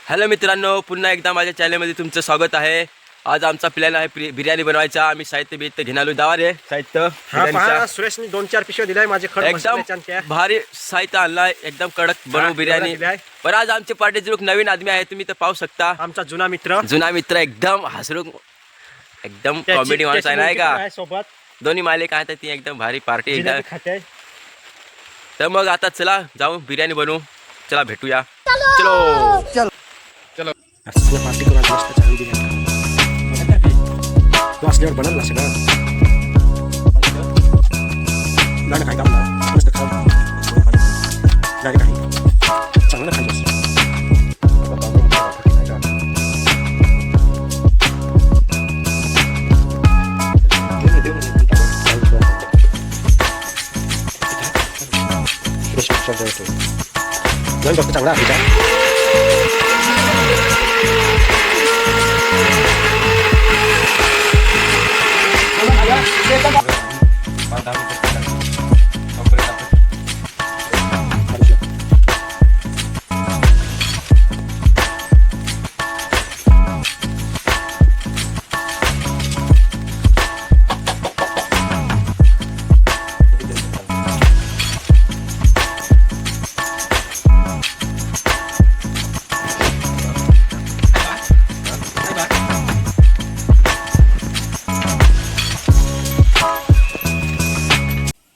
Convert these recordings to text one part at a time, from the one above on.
Hello मित्रांनो, पुन्हा एकदा माझ्या चॅनलमध्ये तुमचं स्वागत आहे. आज आमचा प्लॅन आहे बिर्याणी बनवायचा. आम्ही साहित्य बिहित्य घेऊन आलो. दावा रे साहित्य. सुरेशनी 2-4 पिशव्या दिलाय माझे एकदम भारी साहित्य आणलाय. एकदम कडक बनवू बिर्याणी. पण आज आमचे पार्टीचे लोक नवीन आदमी आहे, तुम्ही तर पाहू शकता. आमचा जुना मित्र एकदम हसरूक एकदम कॉमेडी माणूस आहे नाही का. सोबत दोन्ही मालिक आहेत, ती एकदम भारी पार्टी एकदम. खाते. तर मग आता चला जाऊ बिर्याणी बनवू. चला भेटूया. चलो पार्टी करून मस्त चांगली बिर्याणी तो असल्यावर बनवला सगळं गाणं काय काम ना मस्त खाऊ गाडी काही चांगलं खायचं चांगला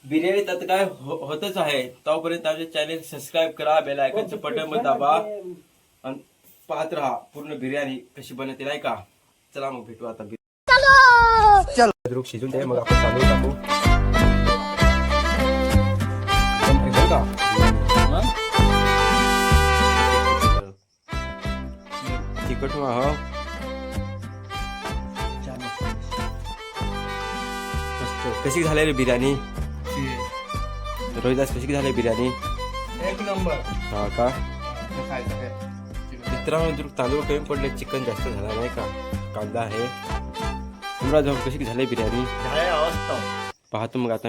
बिर्याणी तर काय होतच आहे. तोपर्यंत आमचे चॅनल सबस्क्राईब करा, बेल आयकॉनचं बटन दाबा आणि पाहत राहा पूर्ण बिर्याणी कशी बनते नाही का. चला मग भेटू आता. चलो शिजून दे, मग आपण तांदूळ टाकू. तिखट हो कशी झाली रे बिर्याणी. रोहिदास कशी झाली बिर्याणी. एक नंबर. हा का मित्रांनो, तांदूळ कमी पडले, चिकन जास्त झाला नाही का. कांदा आहे. तुम्हाला जाऊन कशी झाली बिर्याणी अवस्था पाहतो मग आता.